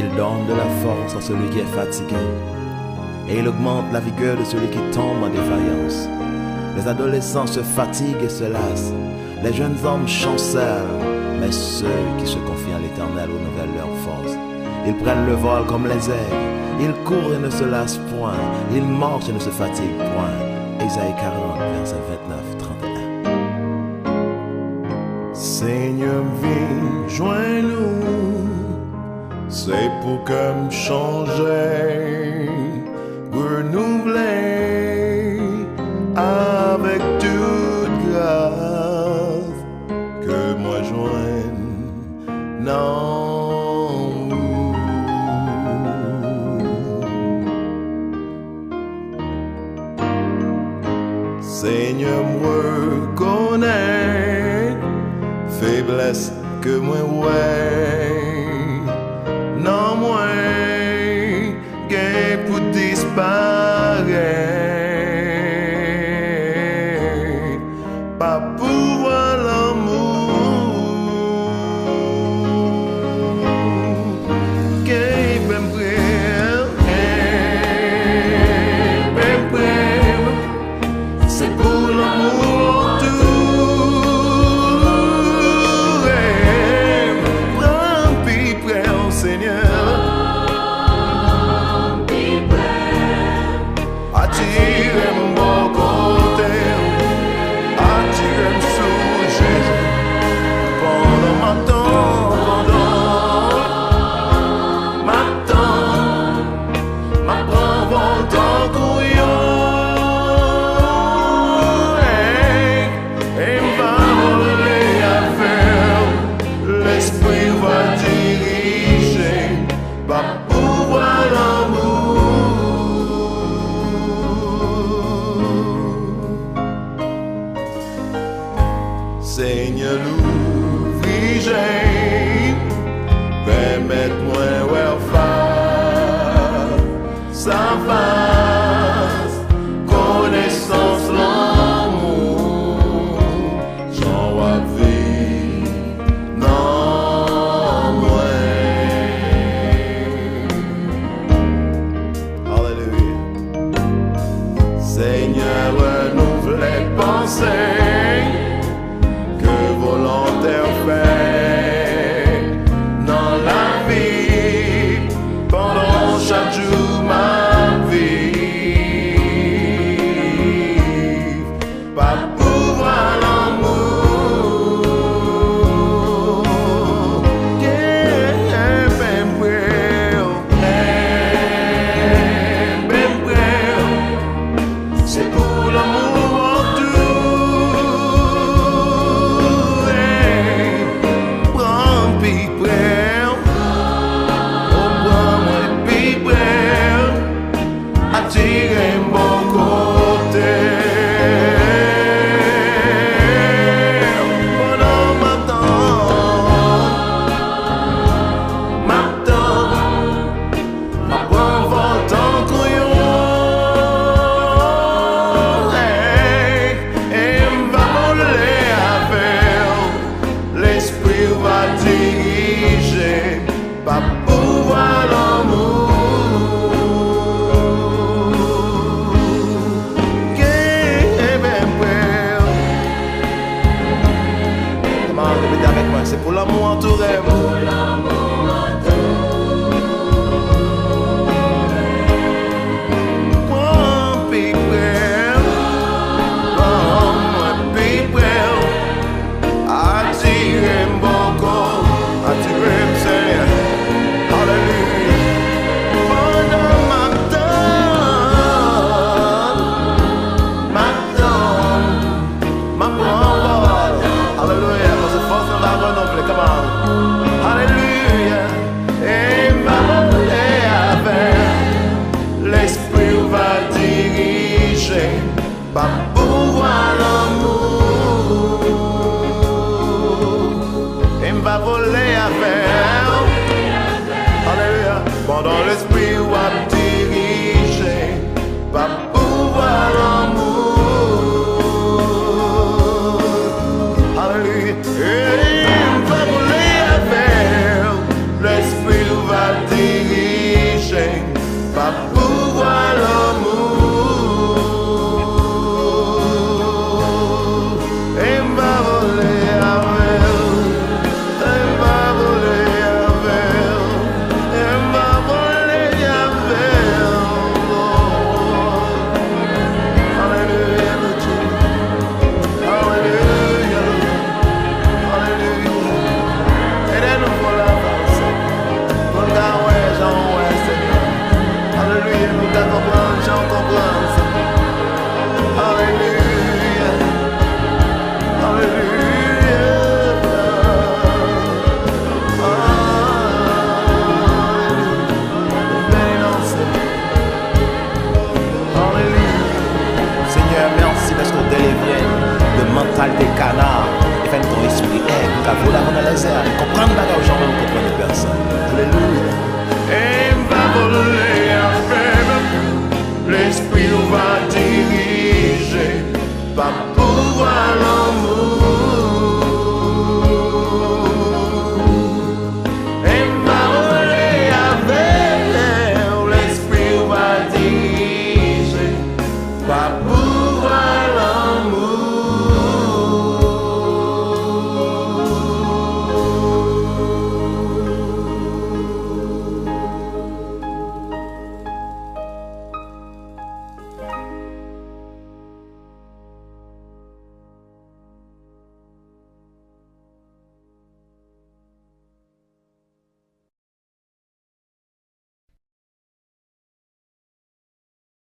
Il donne de la force à celui qui est fatigué et il augmente la vigueur de celui qui tombe en défaillance. Les adolescents se fatiguent et se lassent, les jeunes hommes chancellent, mais ceux qui se confient en l'Éternel renouvellent leur force. Ils prennent le vol comme les aigles, ils courent et ne se lassent point, ils marchent et ne se fatiguent point. Ésaïe 40, verset 29, 31. Seigneur, viens, joins-nous, c'est pour que me changer, renouveler avec toute grâce que moi joigne. Non. Seigneur, moi connais faiblesse que moi ouais. Non, moi gain pour disparaître. Pas Pouvwa Lanmou gain ben prêt, c'est pour l'amour tout. Prends Papa